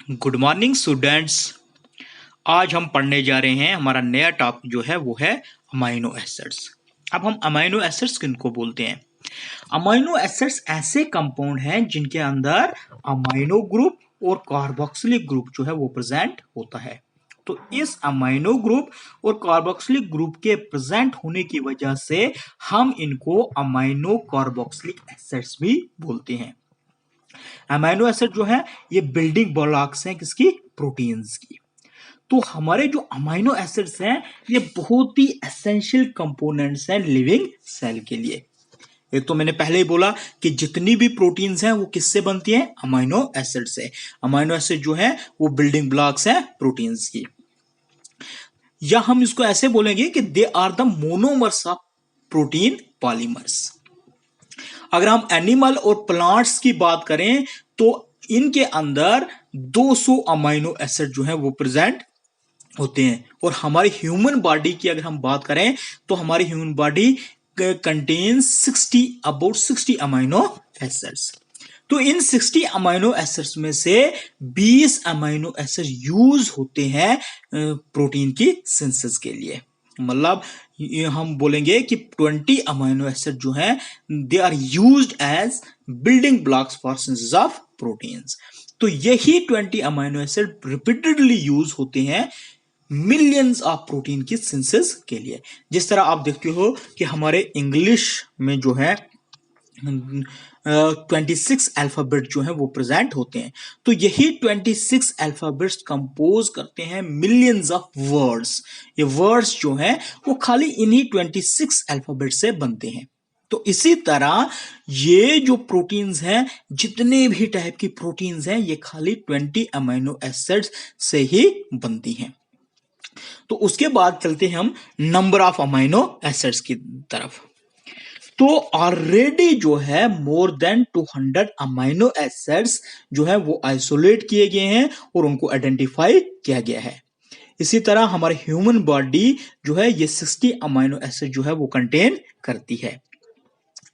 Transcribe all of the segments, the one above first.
Good morning students. आज हम पढ़ने जा रहे हैं, हमारा नया टॉपिक जो है वो है अमाइनो एसिड्स। अब हम अमाइनो एसिड्स किनको बोलते हैं? अमाइनो एसिड्स ऐसे कंपाउंड हैं जिनके अंदर अमाइनो ग्रुप और कार्बोक्सिलिक ग्रुप जो है वो प्रेजेंट होता है। तो इस अमाइनो ग्रुप और कार्बोक्सिलिक ग्रुप के प्रेजेंट होने की वजह से हम इनको अमाइनो कार्बोक्सिलिक एसिड्स भी बोलते हैं। अमाइनो एसिड जो है ये बिल्डिंग ब्लॉक्स हैं किसकी? प्रोटीन्स की। तो हमारे जो अमाइनो एसिड्स हैं ये बहुत ही एसेंशियल कंपोनेंट्स हैं लिविंग सेल के लिए। एक तो मैंने पहले ही बोला कि जितनी भी प्रोटीन्स हैं वो किससे बनती हैं? अमाइनो एसिड से। अमाइनो एसिड जो है वो बिल्डिंग ब्लॉक्स हैं प्रोटीन्स की। या हम इसको ऐसे बोलेंगे कि they are the monomers of protein polymers. अगर हम एनिमल और प्लांट्स की बात करें तो इनके अंदर 200 अमाइनो एसिड जो है वो प्रेजेंट होते हैं। और हमारी ह्यूमन बॉडी की अगर हम बात करें तो हमारी human body contains about 60 amino acids. तो इन 60 अमाइनो एसिड्स में से 20 अमाइनो एसिड यूज होते हैं प्रोटीन की सिंथेसिस के लिए। मतलब हम बोलेंगे कि 20 अमाइनो एसिड जो है they are used as building blocks for synthesis of proteins. तो यही 20 अमाइनो एसिड रिपीटेडली यूज होते हैं मिलियंस ऑफ प्रोटीन की सिंथेसिस के लिए। जिस तरह आप देखते हो कि हमारे इंग्लिश में जो है 26 अल्फाबेट जो है वो प्रेजेंट होते हैं। तो यही 26 अल्फाबेट्स कंपोज करते हैं मिलियंस ऑफ वर्ड्स। ये वर्ड्स जो हैं वो खाली इन्हीं 26 अल्फाबेट से बनते हैं। तो इसी तरह ये जो प्रोटीन्स हैं, जितने भी टाइप की प्रोटीन्स हैं, ये खाली 20 अमाइनो एसिड्स से ही बनती हैं। तो उसके बाद चलते हैं हम नंबर ऑफ अमाइनो एसिड्स की तरफ। तो ऑलरेडी जो है मोर देन 200 अमाइनो एसिड्स जो है वो आइसोलेट किए गए हैं और उनको आइडेंटिफाई किया गया है। इसी तरह हमारे ह्यूमन बॉडी जो है ये 60 अमाइनो एसिड जो है वो कंटेन करती है।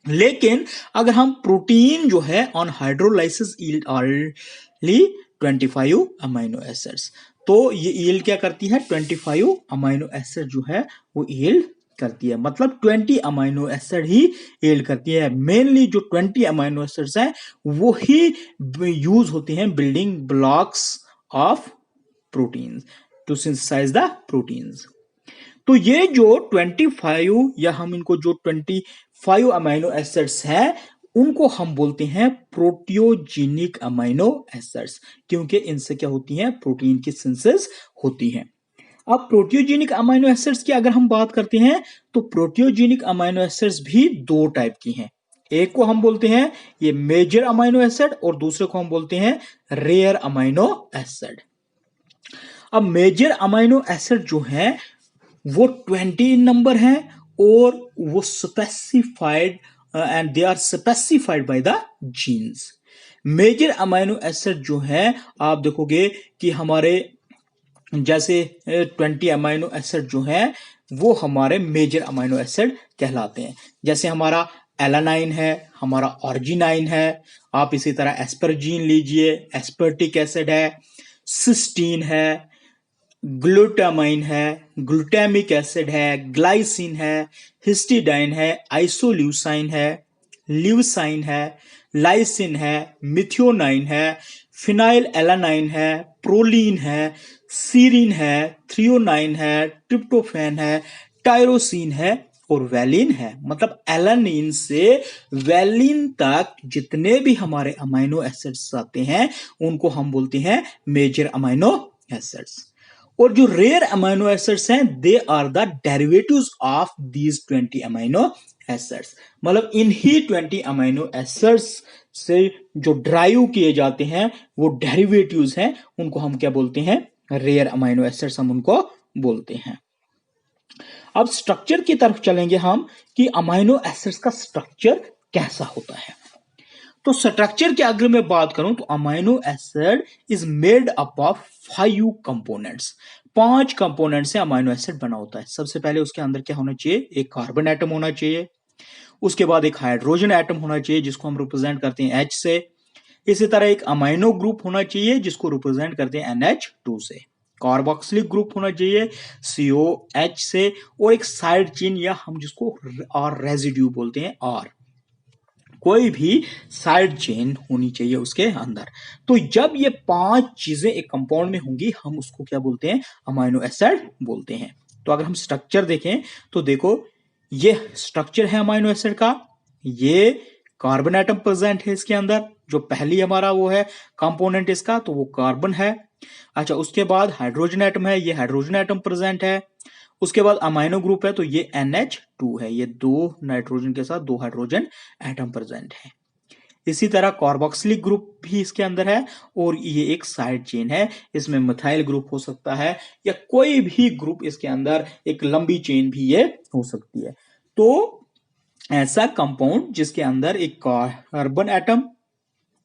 लेकिन अगर हम प्रोटीन जो है on hydrolysis yield only 25 amino acids. तो ये यील्ड क्या करती है? 25 अमाइनो एसिड जो है वो यील्ड करती है। मतलब 20 अमाइनो एसिड ही यील्ड करती है। मेनली जो 20 अमाइनो एसिड्स हैं वो ही यूज होते हैं building blocks of proteins to synthesize the proteins. तो ये जो 25 या हम इनको जो 25 अमाइनो एसिड्स हैं उनको हम बोलते हैं प्रोटियोजेनिक अमाइनो एसिड्स, क्योंकि इनसे क्या होती है? प्रोटीन की सिंथेसिस होती है। अब प्रोटियोजेनिक अमाइनो एसिड्स की अगर हम बात करते हैं तो प्रोटियोजेनिक अमाइनो एसिड्स भी दो टाइप की हैं। एक को हम बोलते हैं ये मेजर अमाइनो एसिड और दूसरे को हम बोलते हैं रेयर अमाइनो एसिड। अब मेजर अमाइनो एसिड जो है वो 20 इन नंबर है और वो specified and they are specified by the genes. Major amino acid जो है आप देखोगे कि हमारे जैसे 20 अमाइनो एसिड जो है वो हमारे मेजर अमाइनो एसिड कहलाते हैं। जैसे हमारा एलानाइन है, हमारा ऑर्जिनाइन है, आप इसी तरह एस्परजीन लीजिए, एस्पर्टिक एसिड है, सिस्टीन है, ग्लूटामाइन है, ग्लूटामिक एसिड है, ग्लाइसिन है, हिस्टिडाइन है, आइसोल्यूसाइन है, ल्यूसाइन है, लाइसिन है, मिथियोनाइन है, फिनाइल एलानाइन है, प्रोलीन है, सीरिन है, थ्रियोनाइन है, ट्रिप्टोफैन है, टायरोसिन है और वैलिन है। मतलब एलानिन से वैलिन तक जितने भी हमारे अमाइनो एसिड्स आते हैं उनको हम बोलते हैं मेजर अमाइनो एसिड्स। और जो रेयर अमाइनो एसिड्स हैं they are the derivatives of these 20 amino acids. मतलब इन्हीं 20 अमाइनो एसिड्स से जो ड्राइव किए जाते हैं वो डेरिवेटिव्स हैं, उनको हम क्या बोलते हैं? रेयर अमाइनो एसिड्स हम उनको बोलते हैं। अब स्ट्रक्चर की तरफ चलेंगे हम कि अमाइनो एसिड्स का स्ट्रक्चर कैसा होता है। तो स्ट्रक्चर की अगर मैं बात करूं तो amino acid is made up of 5 components. 5 component से अमाइनो एसिड बना होता है। सबसे पहले उसके अंदर क्या होना चाहिए? एक कार्बन एटम होना चाहिए, उसके बाद एक हाइड्रोजन एटम होना चाहिए जिसको हम रिप्रेजेंट करते हैं H से, इसी तरह एक अमाइनो ग्रुप होना चाहिए जिसको रिप्रेजेंट करते हैं NH2 से, कार्बोक्सिलिक ग्रुप होना चाहिए COH से, और एक साइड चेन या हम जिसको और रेजिड्यू बोलते हैं, और कोई भी साइड चेन होनी चाहिए उसके अंदर। तो जब ये 5 चीजें एक कंपाउंड में होंगी हम उसको क्या बोलते हैं, अमाइनो एसिड बोलते हैं। तो अगर हम स्ट्रक्चर देखें तो देखो ये स्ट्रक्चर है अमाइनो एसिड का, ये कार्बन एटम प्रेजेंट है इसके अंदर, जो पहली हमारा वो है कंपोनेंट इसका, तो वो कार्बन है। अच्छा, उसके बाद हाइड्रोजन एटम है, ये हाइड्रोजन एटम प्रेजेंट है। उसके बाद अमाइनो ग्रुप है, तो ये NH2 है, ये 2 नाइट्रोजन के साथ 2 हाइड्रोजन एटम प्रेजेंट है। इसी तरह कार्बोक्सिलिक ग्रुप भी इसके अंदर है, और ये एक साइड चेन है, इसमें मिथाइल ग्रुप हो सकता है या कोई भी ग्रुप इसके अंदर, एक लंबी चेन भी ये हो सकती है। तो ऐसा कंपाउंड जिसके अंदर एक कार्बन एटम,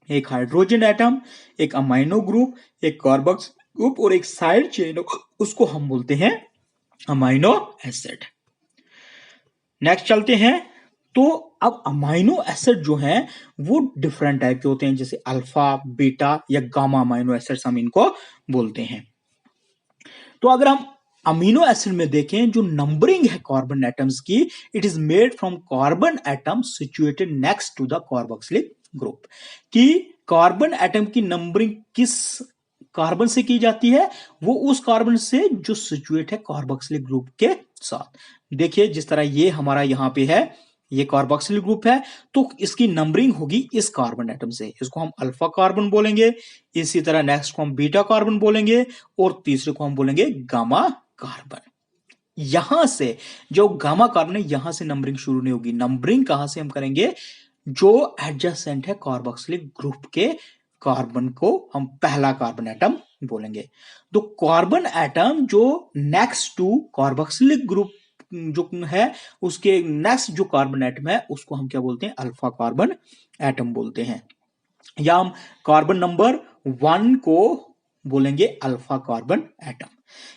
एक हाइड्रोजन एटम, एक अमाइनो ग्रुप, एक कार्बोक्सिल ग्रुप और एक साइड चेन, उसको हम बोलते हैं अमाइनो एसिड। नेक्स्ट चलते हैं। तो अब अमाइनो एसिड जो हैं वो डिफरेंट टाइप के होते हैं, जैसे अल्फा, बीटा या गामा अमाइनो एसिड्स हम इनको बोलते हैं। तो अगर हम अमीनो एसिड में देखें, जो नंबरिंग है कार्बन एटम्स की, it is made from carbon atom situated next to the carboxylic group. कि कार्बन एटम की नंबरिंग किस कार्बन से की जाती है, वो उस कार्बन से जो सिचुएट है कार्बोक्सिलिक ग्रुप के साथ। देखिए जिस तरह ये हमारा यहां पे है, ये कार्बोक्सिलिक ग्रुप है, तो इसकी नंबरिंग होगी इस कार्बन एटम से, इसको हम अल्फा कार्बन बोलेंगे। इसी तरह नेक्स्ट को हम बीटा कार्बन बोलेंगे, और तीसरे को हम बोलेंगे गामा कार्बन। यहां से जो गामा कार्बन है, यहां से नंबरिंग शुरू नहीं होगी। नंबरिंग कहां से हम करेंगे, जो एडजेसेंट है कार्बोक्सिलिक ग्रुप के कार्बन को हम पहला कार्बन एटम बोलेंगे। तो कार्बन एटम जो नेक्स्ट टू कार्बोक्सिलिक ग्रुप जो है, उसके नेक्स्ट जो कार्बन एटम है उसको हम क्या बोलते हैं, अल्फा कार्बन एटम बोलते हैं, या हम कार्बन नंबर 1 को बोलेंगे अल्फा कार्बन एटम।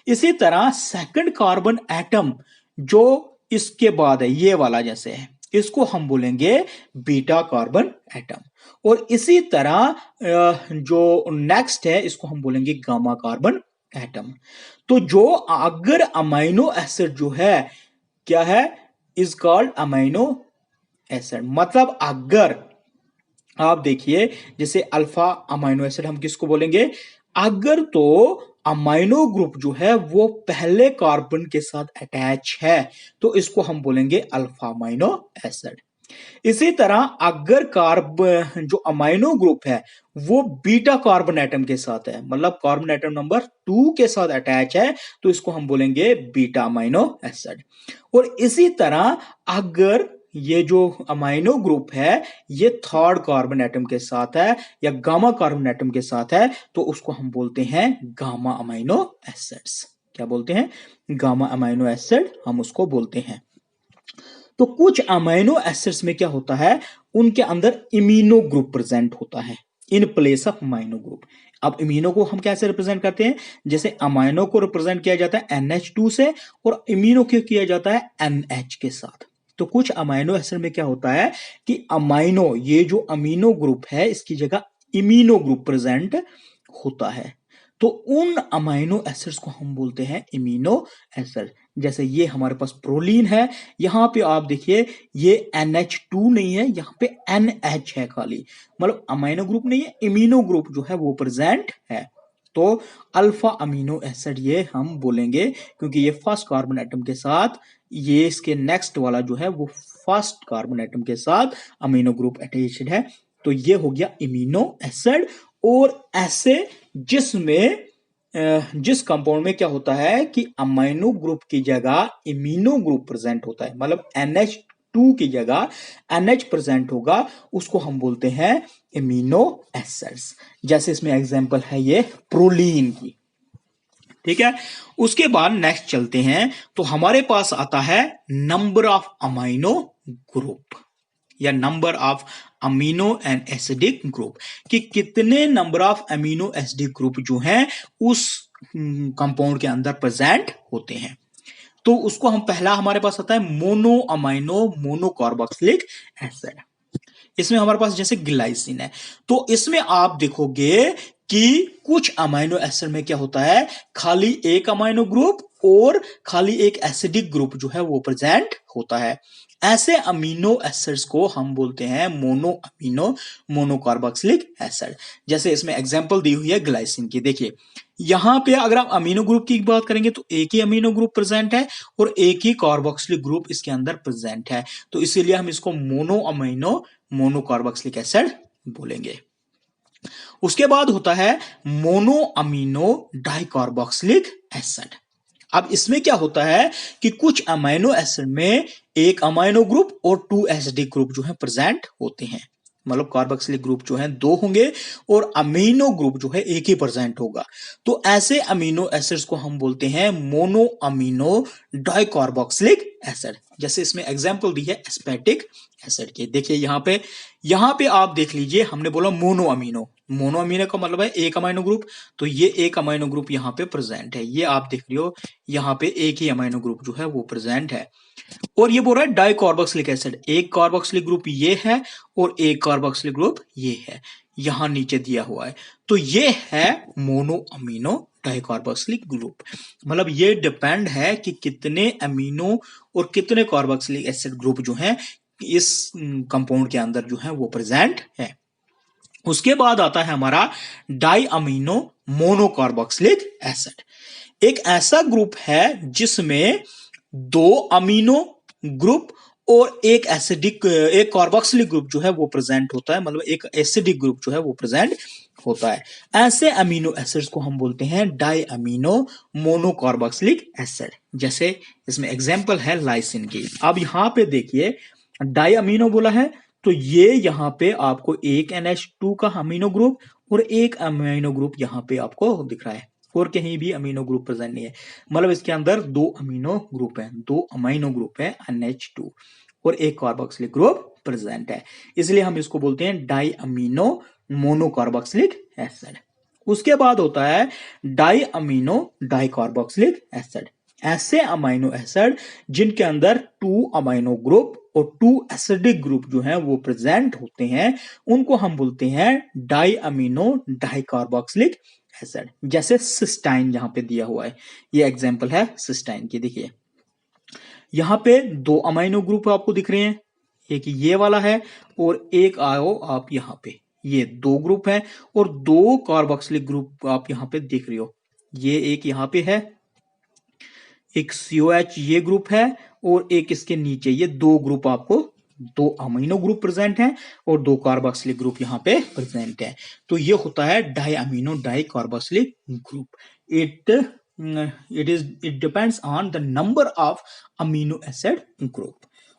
इसी तरह सेकंड कार्बन एटम जो इसके बाद है, ये वाला जैसे है, इसको हम बोलेंगे बीटा कार्बन एटम। और इसी तरह जो नेक्स्ट है, इसको हम बोलेंगे गामा कार्बन एटम। तो जो अगर अमाइनो एसिड जो है क्या है, इज कॉल्ड अमाइनो एसिड। मतलब अगर आप देखिए, जैसे अल्फा अमाइनो एसिड हम किसको बोलेंगे, अगर तो अमाइनो ग्रुप जो है वो पहले कार्बन के साथ अटैच है, तो इसको हम बोलेंगे अल्फा अमाइनो एसिड। इसी तरह अगर कार्बन जो अमाइनो ग्रुप है वो बीटा कार्बन एटम के साथ है, मतलब कार्बन एटम नंबर 2 के साथ अटैच है, तो इसको हम बोलेंगे बीटा अमाइनो एसिड। और इसी तरह अगर ये जो अमाइनो ग्रुप है ये थर्ड कार्बन एटम के साथ है या गामा कार्बन एटम के साथ है, तो उसको हम बोलते हैं गामा अमाइनो एसिड्स। क्या बोलते हैं, गामा अमाइनो एसिड हम उसको बोलते हैं। तो कुछ अमाइनो एसिड्स में क्या होता है, उनके अंदर इमीनो ग्रुप प्रेजेंट होता है in place of amino group. अब इमीनो को हम कैसे रिप्रेजेंट करते हैं, जैसे अमाइनो को रिप्रेजेंट किया जाता है NH2 से, और इमीनो को किया जाता है NH के साथ। तो कुछ अमाइनो एसिड में क्या होता है कि अमाइनो, ये जो अमीनो ग्रुप है इसकी जगह इमीनो ग्रुप प्रेजेंट होता है, तो उन अमाइनो एसिड्स को हम बोलते हैं इमीनो एसिड। जैसे ये हमारे पास प्रोलीन है, यहां पे आप देखिए ये NH2 नहीं है, यहां पे NH है खाली, मतलब अमाइनो ग्रुप नहीं है, इमीनो ग्रुप जो है वो प्रेजेंट है। तो अल्फा अमीनो एसिड ये हम बोलेंगे, क्योंकि ये फर्स्ट कार्बन एटम के साथ, ये इसके नेक्स्ट वाला जो है वो फर्स्ट कार्बन एटम के साथ अमीनो ग्रुप अटैच्ड है, तो ये हो गया इमीनो एसिड। और ऐसे जिसमें जिस कंपाउंड में क्या होता है कि अमाइनो ग्रुप की जगह इमीनो ग्रुप प्रेजेंट होता है, मतलब NH2 की जगह NH प्रेजेंट होगा, उसको हम बोलते हैं इमीनो एसिड्स। जैसे इसमें एग्जांपल है ये प्रोलीन की, ठीक है। उसके बाद नेक्स्ट चलते हैं, तो हमारे पास आता है नंबर ऑफ अमाइनो ग्रुप या number of amino and acidic group, कि कितने number of amino acidic group जो हैं उस कंपाउंड के अंदर प्रेजेंट होते हैं। तो उसको हम पहला हमारे पास आता है mono amino mono carboxylic acid. इसमें हमारे पास जैसे ग्लाइसिन है, तो इसमें आप देखोगे कि कुछ अमाइनो एसिड में क्या होता है, खाली एक अमाइनो ग्रुप और खाली एक एसिडिक ग्रुप जो है वो प्रेजेंट होता है। ऐसे अमीनो एसिड्स को हम बोलते हैं मोनो अमीनो मोनोकार्बोक्सिलिक एसिड। जैसे इसमें एग्जांपल दी हुई है ग्लाइसिन की, देखिए यहां पे अगर आप अमीनो ग्रुप की बात करेंगे तो एक ही अमीनो ग्रुप प्रेजेंट है और एक ही कार्बोक्सिलिक ग्रुप इसके अंदर प्रेजेंट है, तो इसीलिए हम इसको मोनो अमीनो मोनोकार्बोक्सिलिक एसिड बोलेंगे। उसके बाद होता है मोनो अमीनो डाइकार्बोक्सिलिक एसिड। अब इसमें क्या होता है कि कुछ अमाइनो एसिड में एक अमाइनो ग्रुप और 2 एसिडिक ग्रुप जो है प्रेजेंट होते हैं, मतलब कार्बोक्सिलिक ग्रुप जो है 2 होंगे और अमीनो ग्रुप जो है एक ही प्रेजेंट होगा। तो ऐसे अमीनो एसिड्स को हम बोलते हैं मोनो अमीनो डाइकार्बोक्सिलिक एसिड। जैसे इसमें एग्जांपल दी है एस्पेटिक एसिड के, देखिए यहां पे आप देख लीजिए, हमने बोला मोनो अमीनो, मोनो अमीनो का मतलब है एक अमाइनो ग्रुप, तो ये एक अमाइनो ग्रुप यहाँ पे प्रेजेंट है, ये आप देख रहे हो यहाँ पे एक ही अमाइनो ग्रुप जो है वो प्रेजेंट है। और ये बोल रहा है डाइकार्बोक्सिलिक एसिड, एक कार्बोक्सिलिक ग्रुप ये है और एक कार्बोक्सिलिक ग्रुप ये है, यहां नीचे दिया हुआ है, तो ये है मोनो अमीनो डाइकार्बोक्सिलिक ग्रुप। मतलब ये डिपेंड है कि कितने अमीनो और कितने कार्बोक्सिलिक एसिड ग्रुप जो हैं इस कंपाउंड के अंदर जो है वो प्रेजेंट है। उसके बाद आता है हमारा डाई अमीनो मोनोकार्बोक्सिलिक एसिड। एक ऐसा ग्रुप है जिसमें 2 अमीनो ग्रुप और एक कार्बोक्सिलिक ग्रुप जो है वो प्रेजेंट होता है, मतलब एक एसिडिक ग्रुप जो है वो प्रेजेंट होता है। ऐसे अमीनो एसिड्स को हम बोलते हैं डाई अमीनो मोनोकार्बोक्सिलिक एसिड। जैसे इसमें एग्जांपल है लाइसिन की। अब यहां पे देखिए डाई अमीनो बोला है, तो ये यहां पे आपको एक NH2 का अमीनो ग्रुप और एक अमीनो ग्रुप यहां पे आपको दिख रहा है, और कहीं भी अमीनो ग्रुप प्रेजेंट नहीं है, मतलब इसके अंदर 2 अमीनो ग्रुप है, 2 अमीनो ग्रुप है NH2 और एक कार्बोक्सिलिक ग्रुप प्रेजेंट है, इसलिए हम इसको बोलते हैं डाई अमीनो मोनोकार्बोक्सिलिक एसिड। उसके बाद होता है डाई अमीनो डाइकार्बोक्सिलिक एसिड। ऐसे अमीनो एसिड जिनके अंदर 2 अमीनो ग्रुप और 2 एसिडिक ग्रुप जो है वो प्रेजेंट होते हैं, उनको हम बोलते हैं डाई अमीनो डाइकार्बोक्सिलिक एसिड। जैसे सिस्टाइन यहां पे दिया हुआ है, ये एग्जांपल है सिस्टाइन की। देखिए यहां पे 2 अमीनो ग्रुप आपको दिख रहे हैं, एक ये वाला है और एक आओ आप यहां पे, ये 2 ग्रुप है और 2 कार्बोक्सिलिक ग्रुप आप यहां पे देख रहे हो, ये एक यहां पे है, एक COH ये ग्रुप है और एक इसके नीचे, ये 2 ग्रुप आपको 2 अमीनो ग्रुप प्रेजेंट हैं और 2 कार्बोक्सिलिक ग्रुप यहां पे प्रेजेंट है, तो ये होता है di amino di carboxylic group. It depends on the number of amino acid group.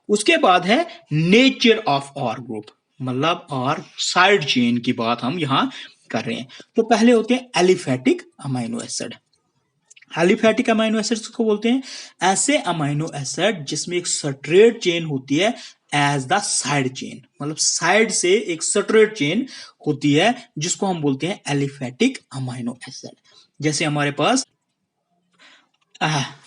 उसके बाद है नेचर ऑफ आर ग्रुप, मतलब आर साइड चेन की बात हम यहां कर रहे हैं। तो पहले होते हैं aliphatic amino acid. Aliphatic amino acids को बोलते हैं ऐसे अमीनो एसिड जिसमें एक स्ट्रेट चेन होती है एज द साइड चेन, मतलब साइड से एक स्ट्रेट चेन होती है जिसको हम बोलते हैं एलिफेटिक अमीनो एसिड। जैसे हमारे पास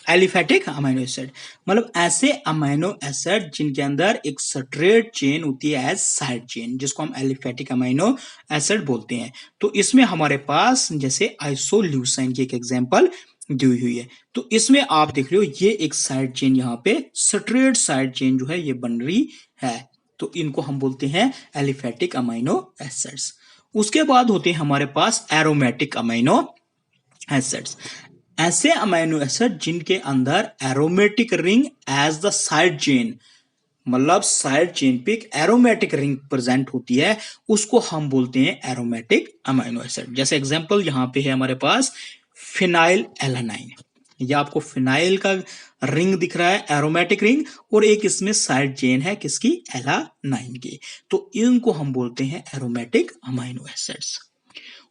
एलिफेटिक अमीनो एसिड, मतलब ऐसे अमीनो एसिड जिनके अंदर एक स्ट्रेट चेन होती है एज साइड चेन, जिसको हम एलिफेटिक अमीनो एसिड बोलते हैं। तो इसमें हमारे पास जैसे आइसोल्यूसिन की एक एग्जांपल दी हुई है, तो इसमें आप देख रहे हो ये एक साइड चेन, यहाँ पे स्ट्रेट साइड चेन जो है ये बन रही है, तो इनको हम बोलते हैं एलिफेटिक अमीनो एसिड्स। उसके बाद होते हैं हमारे पास एरोमेटिक अमीनो एसिड्स। ऐसे अमीनो एसिड जिनके अंदर aromatic ring as the side chain, मतलब साइड चेन पे एक एरोमेटिक रिंग प्रेजेंट होती है, उसको हम बोलते हैं एरोमेटिक अमीनो एसिड। जैसे एग्जांपल यहां पे है हमारे पास फिनाइल एलानाइन, ये आपको फिनाइल का रिंग दिख रहा है, एरोमेटिक रिंग, और एक इसमें साइड चेन है किसकी, एलानाइन की, तो इनको हम बोलते हैं एरोमेटिक अमीनो एसिड्स।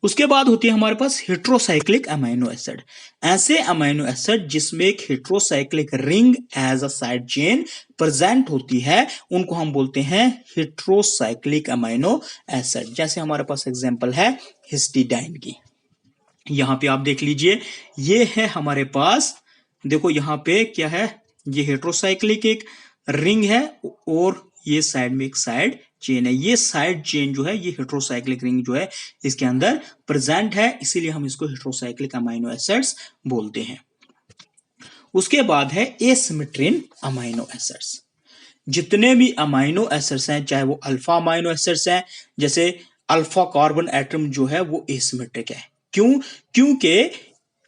उसके बाद होती है हमारे पास हेट्रोसाइक्लिक अमीनो एसिड। ऐसे अमीनो एसिड जिसमें एक heterocyclic ring as a side chain present होती है, उनको हम बोलते हैं हेट्रोसाइक्लिक अमीनो एसिड। जैसे हमारे पास एग्जांपल है हिस्टिडाइन की, यहां पे आप देख लीजिए, ये है हमारे पास, देखो यहां पे क्या है, ये हेट्रोसाइक्लिक एक रिंग है और ये साइड में एक साइड चेन है। ये साइड चेन जो है ये हेटेरोसाइक्लिक रिंग जो है इसके अंदर प्रेजेंट है, इसीलिए हम इसको हेटेरोसाइक्लिक अमाइनो एसिड्स बोलते हैं। उसके बाद है एसिमेट्री इन अमाइनो एसिड्स। जितने भी अमाइनो एसिड्स हैं, चाहे वो अल्फा अमाइनो एसिड्स हैं, जैसे अल्फा कार्बन एटम जो है वो एसिमेट्रिक है। क्यों? क्योंकि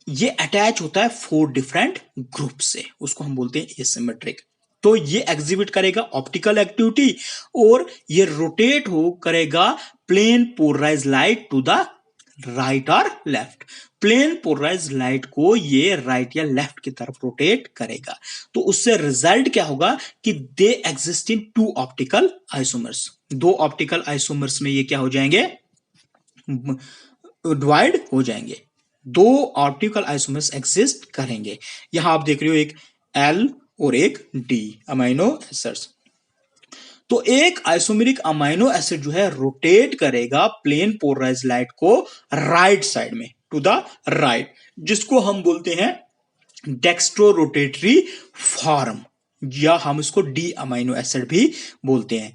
ये अटैच होता है 4 डिफरेंट ग्रुप से, उसको हम बोलते हैं एसिमेट्रिक। तो ये एग्जिबिट करेगा ऑप्टिकल एक्टिविटी और ये रोटेट हो करेगा plane polarise light to the right और लेफ्ट। प्लेन पोलराइज लाइट को ये राइट या लेफ्ट की तरफ रोटेट करेगा। तो उससे रिजल्ट क्या होगा कि they exist in 2 optical isomers. 2 optical isomers में ये क्या हो जाएंगे? डिवाइड हो जाएंगे। 2 ऑप्टिकल आइसोमर्स एग्जिस्ट करेंगे। यहां आप देख रहे हो एक L और एक D अमाइनो एसिड्स। तो एक आइसोमेरिक अमाइनो एसिड जो है रोटेट करेगा प्लेन पोलराइज लाइट को राइट साइड में, टू द राइट, जिसको हम बोलते हैं डेक्स्ट्रो रोटेटरी फॉर्म, या हम इसको डी अमाइनो एसिड भी बोलते हैं।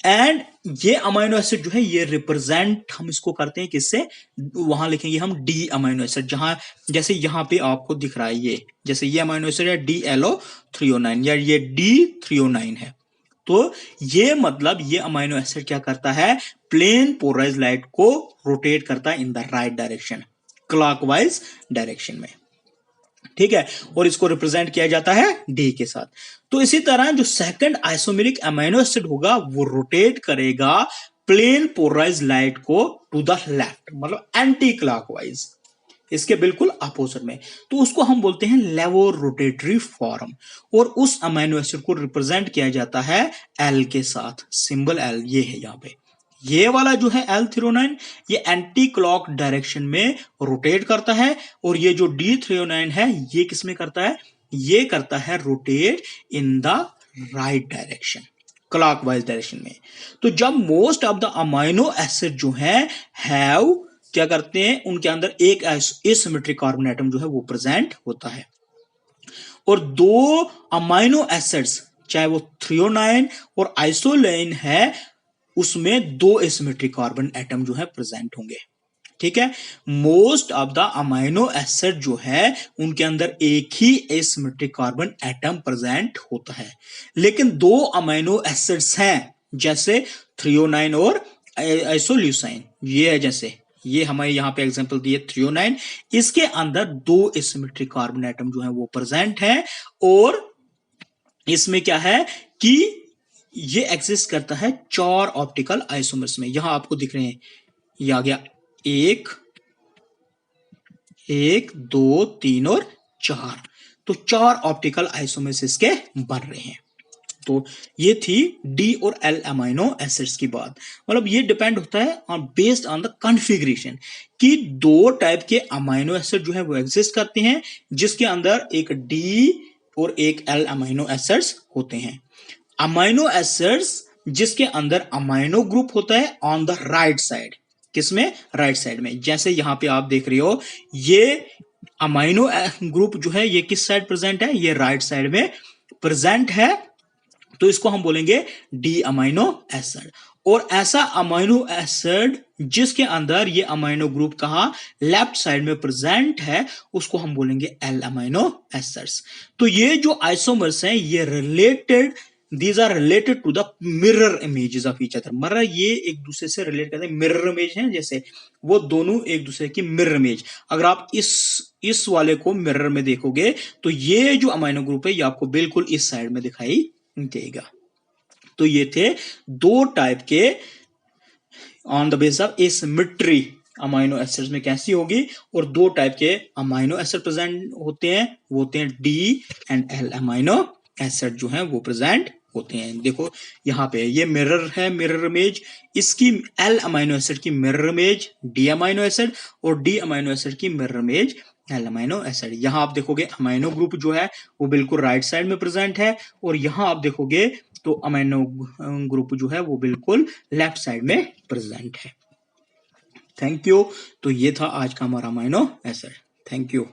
एंड ये अमाइनो एसिड जो है ये रिप्रेजेंट हम इसको करते हैं किससे? वहां लिखेंगे हम डी अमाइनो एसिड, जहां जैसे यहां पे आपको दिख रहा है ये, जैसे ये अमाइनो एसिड है DLO309 या ये D309 है। तो ये मतलब ये अमाइनो एसिड क्या करता है? प्लेन पोलराइज लाइट को रोटेट करता है in the right direction, clockwise direction में, ठीक है। और इसको रिप्रेजेंट किया जाता है डी के साथ। तो इसी तरह जो सेकंड आइसोमेरिक अमाइनो एसिड होगा वो रोटेट करेगा प्लेन पोलराइज लाइट को टू द लेफ्ट, मतलब एंटी क्लॉकवाइज, इसके बिल्कुल अपोजिट में। तो उसको हम बोलते हैं लेवो रोटेटरी फॉर्म। और उस अमाइनो एसिड को रिप्रेजेंट किया जाता है एल के साथ, सिंबल एल ये है यहां पे। ये वाला जो है L309 ये एंटी क्लॉक डायरेक्शन में रोटेट करता है, और ये जो D309 है ये किसमें करता है? ये करता है rotate in the right direction, clockwise direction में। तो जब most of the amino acid जो है हैव क्या करते हैं, उनके अंदर एक एसिमेट्रिक कार्बन एटम जो है वो प्रेजेंट होता है, और 2 अमाइनो एसिड्स चाहे वो 309 और आइसोलेन है उसमें 2 एसिमेट्रिक कार्बन एटम जो है प्रेजेंट होंगे, ठीक है। Most of the amino acid जो है उनके अंदर एक ही एसिमेट्रिक कार्बन एटम प्रेजेंट होता है, लेकिन 2 अमाइनो एसिड्स हैं जैसे 309 और आइसोल्यूसाइन, ये है, जैसे ये हमारे यहां पे एग्जांपल दिए 309, इसके अंदर 2 एसिमेट्रिक कार्बन एटम जो है वो प्रेजेंट है, और इसमें क्या है कि ये एग्जिस्ट करता है 4 ऑप्टिकल आइसोमर्स में। यहां आपको दिख रहे हैं, ये आ गया 1 2 3 और 4, तो 4 ऑप्टिकल आइसोमर्स इसके बन रहे हैं। तो ये थी डी और एल अमाइनो एसिड्स की बात। मतलब ये डिपेंड होता है on based on the configuration कि 2 टाइप के अमाइनो एसिड जो है वो एग्जिस्ट करते हैं, जिसके अंदर एक डी और एक एल अमाइनो एसिड्स होते हैं। अमाइनो एसिड्स जिसके अंदर अमाइनो ग्रुप होता है ऑन द राइट साइड, किसमें? राइट साइड में। जैसे यहां पे आप देख रहे हो ये अमाइनो ग्रुप जो है ये किस साइड प्रेजेंट है? ये राइट साइड में प्रेजेंट है, तो इसको हम बोलेंगे डी अमाइनो एसिड। और ऐसा अमाइनो एसिड जिसके अंदर ये अमाइनो ग्रुप कहां? लेफ्ट साइड में प्रेजेंट है, उसको हम बोलेंगे एल अमाइनो एसिड्स। तो ये जो आइसोमर्स हैं ये related, these are related to the mirror images of each other। मतलब ये एक दूसरे से रिलेट करते हैं, मिरर इमेज है, जैसे वो दोनों एक दूसरे की मिरर इमेज। अगर आप इस वाले को मिरर में देखोगे तो ये जो अमाइनो ग्रुप है ये आपको बिल्कुल इस साइड में दिखाई देगा। तो ये थे 2 टाइप के on the basis of asymmetry amino acids में कैसी होगी, और 2 टाइप के अमाइनो एसिड प्रेजेंट होते हैं, वो होते हैं D and L amino acid जो है वो प्रेजेंट होते हैं। देखो यहां पे ये मिरर है, मिरर इमेज, इसकी एल अमाइनो एसिड की mirror image D amino acid, और डी अमाइनो एसिड की mirror image L amino acid. यहां आप देखोगे अमाइनो ग्रुप जो है वो बिल्कुल राइट साइड में प्रेजेंट है, और यहां आप देखोगे तो अमाइनो ग्रुप जो है वो बिल्कुल लेफ्ट साइड में प्रेजेंट है। Thank you. तो ये था आज का हमारा अमाइनो एसिड। Thank you.